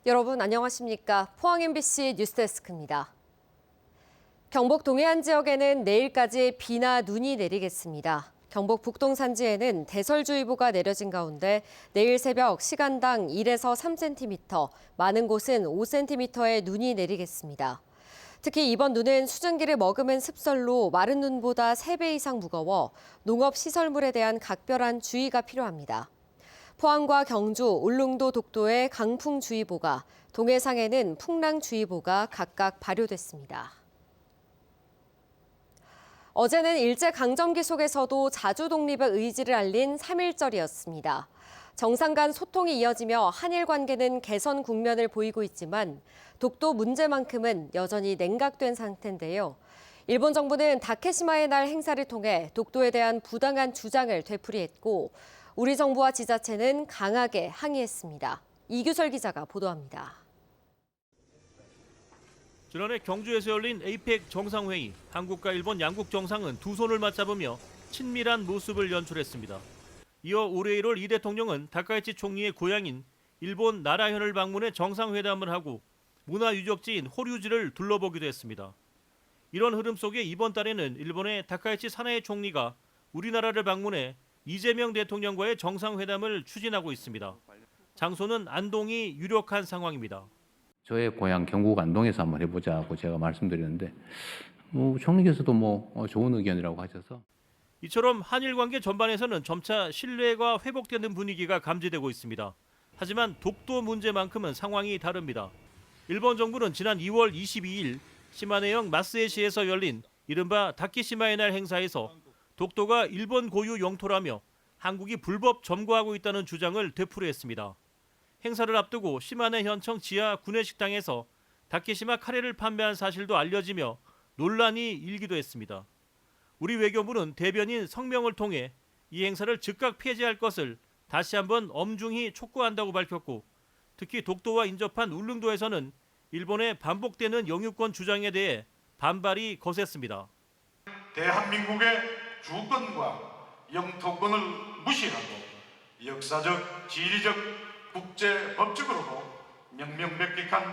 여러분 안녕하십니까? 포항 MBC 뉴스데스크입니다. 경북 동해안 지역에는 내일까지 비나 눈이 내리겠습니다. 경북 북동 산지에는 대설주의보가 내려진 가운데 내일 새벽 시간당 1에서 3cm, 많은 곳은 5cm의 눈이 내리겠습니다. 특히 이번 눈은 수증기를 머금은 습설로 마른 눈보다 3배 이상 무거워 농업시설물에 대한 각별한 주의가 필요합니다. 포항과 경주, 울릉도, 독도에 강풍주의보가, 동해상에는 풍랑주의보가 각각 발효됐습니다. 어제는 일제강점기 속에서도 자주독립의 의지를 알린 3.1절이었습니다. 정상 간 소통이 이어지며 한일 관계는 개선 국면을 보이고 있지만 독도 문제만큼은 여전히 냉각된 상태인데요. 일본 정부는 다케시마의 날 행사를 통해 독도에 대한 부당한 주장을 되풀이했고 우리 정부와 지자체는 강하게 항의했습니다. 이규설 기자가 보도합니다. 지난해 경주에서 열린 에이펙 정상회의, 한국과 일본 양국 정상은 두 손을 맞잡으며 친밀한 모습을 연출했습니다. 이어 올해 1월 이 대통령은 다카이치 총리의 고향인 일본 나라현을 방문해 정상회담을 하고 문화유적지인 호류지를 둘러보기도 했습니다. 이런 흐름 속에 이번 달에는 일본의 다카이치 사나에 총리가 우리나라를 방문해 이재명 대통령과의 정상회담을 추진하고 있습니다. 장소는 안동이 유력한 상황입니다. 저의 고향 경북 안동에서 한번 해보자고 제가 말씀드렸는데 총리께서도 좋은 의견이라고 하셔서 이처럼 한일 관계 전반에서는 점차 신뢰가 회복되는 분위기가 감지되고 있습니다. 하지만 독도 문제만큼은 상황이 다릅니다. 일본 정부는 지난 2월 22일 시마네형 마스에시에서 열린 이른바 다케시마의 날 행사에서 독도가 일본 고유 영토라며 한국이 불법 점거하고 있다는 주장을 되풀이했습니다. 행사를 앞두고 시마네 현청 지하 구내식당에서 다케시마 카레를 판매한 사실도 알려지며 논란이 일기도 했습니다. 우리 외교부는 대변인 성명을 통해 이 행사를 즉각 폐지할 것을 다시 한번 엄중히 촉구한다고 밝혔고 특히 독도와 인접한 울릉도에서는 일본의 반복되는 영유권 주장에 대해 반발이 거셌습니다. 대한민국의 주권과 영토권을 무시하고 역사적, 지리적, 국제법적으로도 명명백백한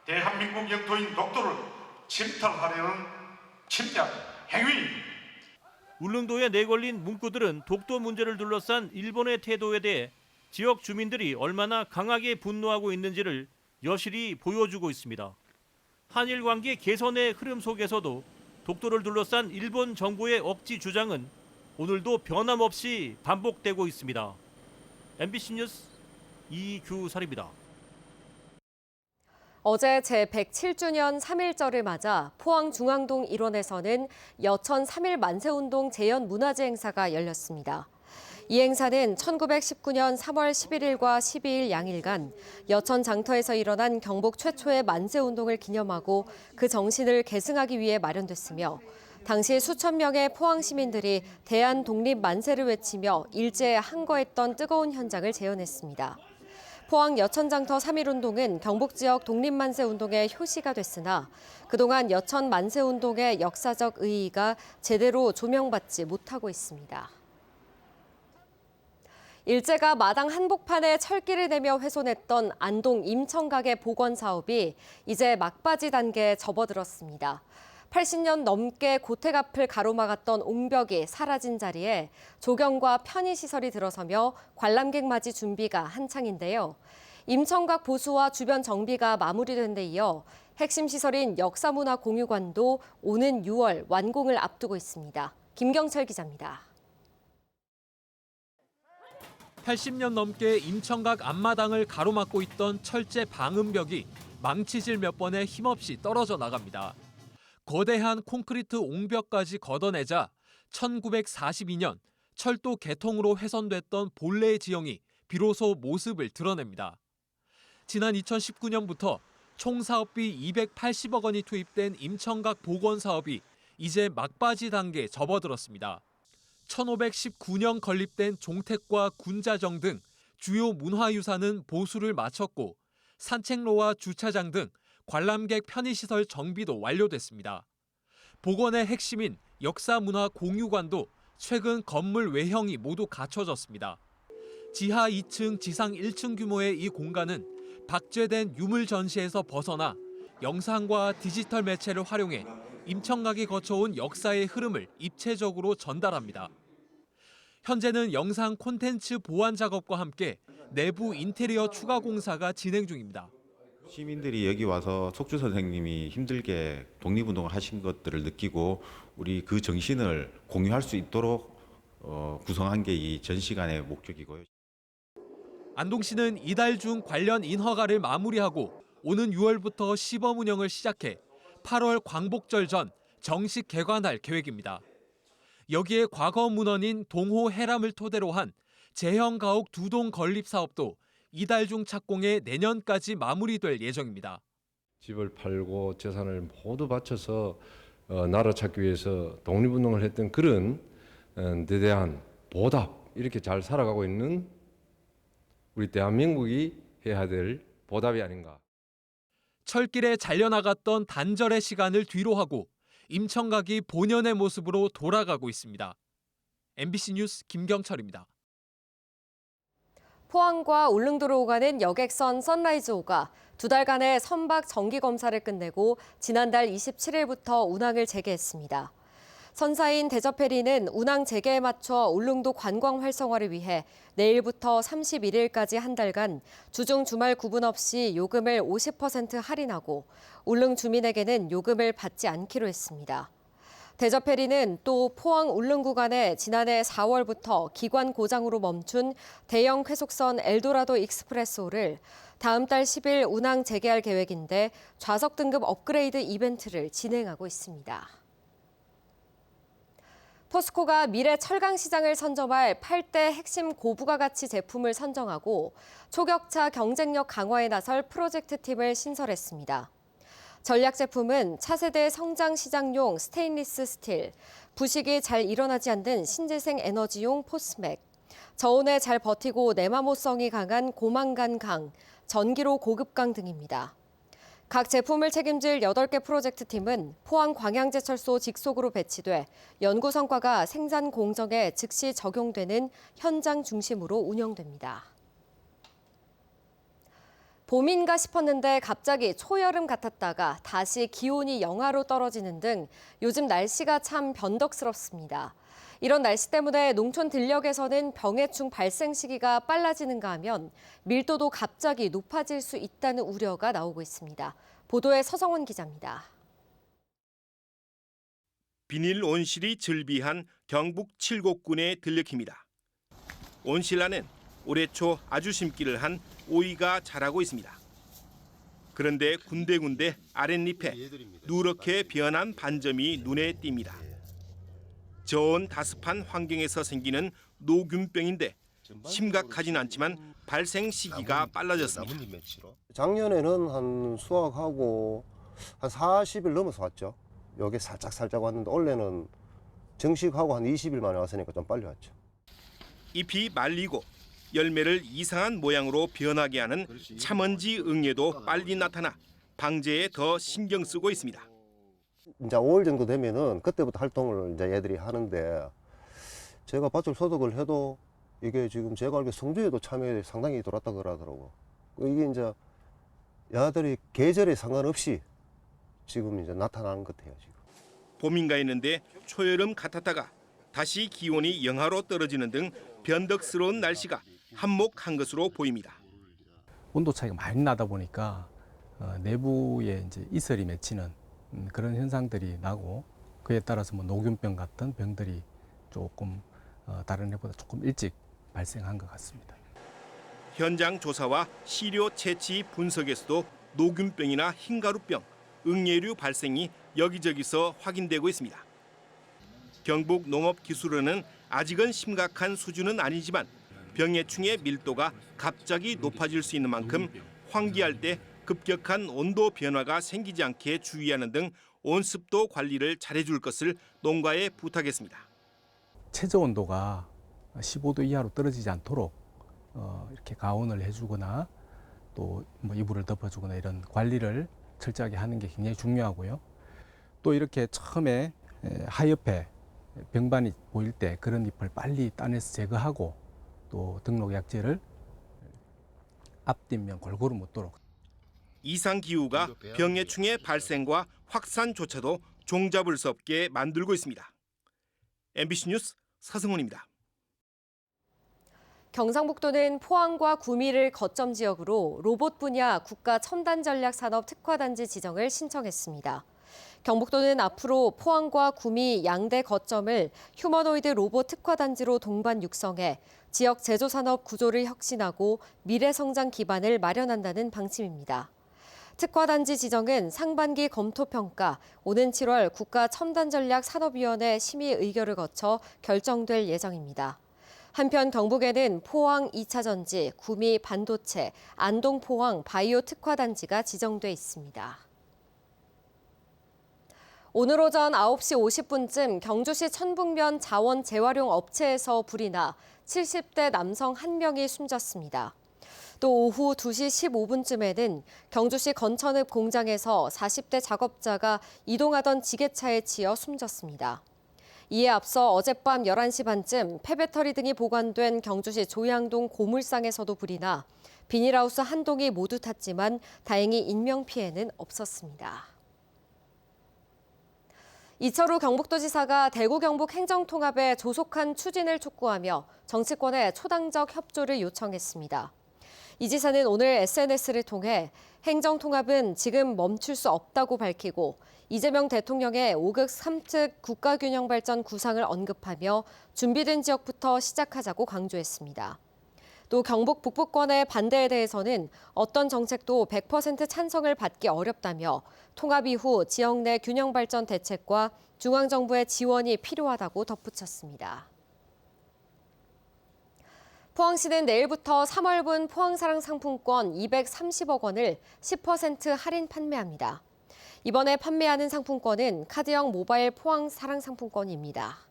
대한민국 영토인 독도를 침탈하려는 침략 행위입니다. 울릉도에 내걸린 문구들은 독도 문제를 둘러싼 일본의 태도에 대해 지역 주민들이 얼마나 강하게 분노하고 있는지를 여실히 보여주고 있습니다. 한일 관계 개선의 흐름 속에서도 독도를 둘러싼 일본 정부의 억지 주장은 오늘도 변함없이 반복되고 있습니다. MBC 뉴스 이규설입니다. 어제 제107주년 3.1절을 맞아 포항 중앙동 일원에서는 여천 3.1 만세운동 재현 문화제 행사가 열렸습니다. 이 행사는 1919년 3월 11일과 12일 양일간 여천 장터에서 일어난 경북 최초의 만세운동을 기념하고 그 정신을 계승하기 위해 마련됐으며 당시 수천 명의 포항 시민들이 대한 독립 만세를 외치며 일제에 항거했던 뜨거운 현장을 재현했습니다. 포항 여천장터 3.1운동은 경북 지역 독립만세운동의 효시가 됐으나 그동안 여천 만세운동의 역사적 의의가 제대로 조명받지 못하고 있습니다. 일제가 마당 한복판에 철기를 내며 훼손했던 안동 임청각의 복원 사업이 이제 막바지 단계에 접어들었습니다. 80년 넘게 고택 앞을 가로막았던 옹벽이 사라진 자리에 조경과 편의시설이 들어서며 관람객 맞이 준비가 한창인데요. 임청각 보수와 주변 정비가 마무리된 데 이어 핵심 시설인 역사문화공유관도 오는 6월 완공을 앞두고 있습니다. 김경철 기자입니다. 80년 넘게 임청각 앞마당을 가로막고 있던 철제 방음벽이 망치질 몇 번에 힘없이 떨어져 나갑니다. 거대한 콘크리트 옹벽까지 걷어내자 1942년 철도 개통으로 훼손됐던 본래의 지형이 비로소 모습을 드러냅니다. 지난 2019년부터 총 사업비 280억 원이 투입된 임청각 복원 사업이 이제 막바지 단계에 접어들었습니다. 1519년 건립된 종택과 군자정 등 주요 문화유산은 보수를 마쳤고 산책로와 주차장 등 관람객 편의시설 정비도 완료됐습니다. 복원의 핵심인 역사문화공유관도 최근 건물 외형이 모두 갖춰졌습니다. 지하 2층, 지상 1층 규모의 이 공간은 박제된 유물 전시에서 벗어나 영상과 디지털 매체를 활용해 임청각이 거쳐온 역사의 흐름을 입체적으로 전달합니다. 현재는 영상 콘텐츠 보완 작업과 함께 내부 인테리어 추가 공사가 진행 중입니다. 시민들이 여기 와서 속주 선생님이 힘들게 독립운동을 하신 것들을 느끼고 우리 그 정신을 공유할 수 있도록 구성한 게 이 전시관의 목적이고요. 안동시는 이달 중 관련 인허가를 마무리하고 오는 6월부터 시범 운영을 시작해 8월 광복절 전 정식 개관할 계획입니다. 여기에 과거 문헌인 동호 해람을 토대로 한 제형 가옥 2동 건립 사업도 이달 중 착공해 내년까지 마무리될 예정입니다. 집을 팔고 재산을 모두 바쳐서 나라 찾기 위해서 독립운동을 했던 그런 데 대한 보답, 이렇게 잘 살아가고 있는 우리 대한민국이 해야 될 보답이 아닌가. 철길에 잘려나갔던 단절의 시간을 뒤로 하고 임청각이 본연의 모습으로 돌아가고 있습니다. MBC 뉴스 김경철입니다. 포항과 울릉도로 오가는 여객선 선라이즈호가 2달간의 선박 정기 검사를 끝내고 지난달 27일부터 운항을 재개했습니다. 선사인 대저페리는 운항 재개에 맞춰 울릉도 관광 활성화를 위해 내일부터 31일까지 한 달간 주중 주말 구분 없이 요금을 50% 할인하고 울릉 주민에게는 요금을 받지 않기로 했습니다. 대저페리는 또 포항 울릉 구간에 지난해 4월부터 기관 고장으로 멈춘 대형 쾌속선 엘도라도 익스프레소를 다음 달 10일 운항 재개할 계획인데 좌석 등급 업그레이드 이벤트를 진행하고 있습니다. 포스코가 미래 철강 시장을 선점할 8대 핵심 고부가 가치 제품을 선정하고 초격차 경쟁력 강화에 나설 프로젝트 팀을 신설했습니다. 전략 제품은 차세대 성장 시장용 스테인리스 스틸, 부식이 잘 일어나지 않는 신재생 에너지용 포스맥, 저온에 잘 버티고 내마모성이 강한 고망간 강, 전기로 고급강 등입니다. 각 제품을 책임질 8개 프로젝트 팀은 포항 광양제철소 직속으로 배치돼 연구 성과가 생산 공정에 즉시 적용되는 현장 중심으로 운영됩니다. 봄인가 싶었는데 갑자기 초여름 같았다가 다시 기온이 영하로 떨어지는 등 요즘 날씨가 참 변덕스럽습니다. 이런 날씨 때문에 농촌 들녘에서는 병해충 발생 시기가 빨라지는가 하면 밀도도 갑자기 높아질 수 있다는 우려가 나오고 있습니다. 보도에 서정원 기자입니다. 비닐 온실이 즐비한 경북 칠곡군의 들녘입니다. 온실 안엔 올해 초 아주 심기를 한 오이가 자라고 있습니다. 그런데 군데군데 아랫잎에 누렇게 변한 반점이 눈에 띕니다. 저온 다습한 환경에서 생기는 노균병인데 심각하진 않지만 발생 시기가 빨라졌습니다. 작년에는 한 수확하고 한 40일 넘어서 왔죠. 여기 살짝 왔는데 올해는 정식하고 한 20일 만에 왔으니까 좀 빨리 왔죠. 잎이 말리고 열매를 이상한 모양으로 변하게 하는 참먼지 응애도 빨리 나타나 방제에 더 신경 쓰고 있습니다. 이제 5월 정도 되면은 그때부터 활동을 이제 얘들이 하는데 제가 밭을 소독을 해도 이게 지금 제가 알기로 성주에도 참외 상당히 돌았다 그러더라고. 이게 이제 야들이 계절에 상관없이 지금 이제 나타나는 것 같아요. 지금. 봄인가 했는데 초여름 같았다가 다시 기온이 영하로 떨어지는 등 변덕스러운 날씨가 한몫한 것으로 보입니다. 온도 차이가 많이 나다 보니까 내부에 이제 이슬이 맺히는 그런 현상들이 나고 그에 따라서 뭐 노균병 같은 병들이 조금 다른 해보다 조금 일찍 발생한 것 같습니다. 현장 조사와 시료 채취 분석에서도 노균병이나 흰가루병, 응애류 발생이 여기저기서 확인되고 있습니다. 경북농업기술원은 아직은 심각한 수준은 아니지만 병해충의 밀도가 갑자기 높아질 수 있는 만큼 환기할 때 급격한 온도 변화가 생기지 않게 주의하는 등 온습도 관리를 잘해줄 것을 농가에 부탁했습니다. 최저 온도가 15도 이하로 떨어지지 않도록 이렇게 가온을 해주거나 또 뭐 이불을 덮어주거나 이런 관리를 철저하게 하는 게 굉장히 중요하고요. 또 이렇게 처음에 하옆에 병반이 보일 때 그런 잎을 빨리 따내서 제거하고 또 등록 약재를 앞뒷면 골고루 묻도록 이상 기후가 병해충의 발생과 확산조차도 종잡을 수 없게 만들고 있습니다. MBC 뉴스 서승훈입니다. 경상북도는 포항과 구미를 거점 지역으로 로봇 분야 국가 첨단 전략 산업 특화단지 지정을 신청했습니다. 경북도는 앞으로 포항과 구미 양대 거점을 휴머노이드 로봇 특화단지로 동반 육성해 지역 제조산업 구조를 혁신하고 미래 성장 기반을 마련한다는 방침입니다. 특화단지 지정은 상반기 검토평가, 오는 7월 국가첨단전략산업위원회 심의 의결을 거쳐 결정될 예정입니다. 한편 경북에는 포항 2차 전지, 구미 반도체, 안동 포항 바이오 특화단지가 지정돼 있습니다. 오늘 오전 9시 50분쯤 경주시 천북면 자원 재활용 업체에서 불이 나 70대 남성 1명이 숨졌습니다. 또 오후 2시 15분쯤에는 경주시 건천읍 공장에서 40대 작업자가 이동하던 지게차에 치여 숨졌습니다. 이에 앞서 어젯밤 11시 반쯤 폐배터리 등이 보관된 경주시 조양동 고물상에서도 불이 나 비닐하우스 한 동이 모두 탔지만 다행히 인명피해는 없었습니다. 이철우 경북도지사가 대구 경북 행정통합의 조속한 추진을 촉구하며 정치권에 초당적 협조를 요청했습니다. 이 지사는 오늘 SNS를 통해 행정통합은 지금 멈출 수 없다고 밝히고 이재명 대통령의 5급 3특 국가균형발전 구상을 언급하며 준비된 지역부터 시작하자고 강조했습니다. 또 경북 북부권의 반대에 대해서는 어떤 정책도 100% 찬성을 받기 어렵다며 통합 이후 지역 내 균형발전 대책과 중앙정부의 지원이 필요하다고 덧붙였습니다. 포항시는 내일부터 3월분 포항사랑 상품권 230억 원을 10% 할인 판매합니다. 이번에 판매하는 상품권은 카드형 모바일 포항사랑 상품권입니다.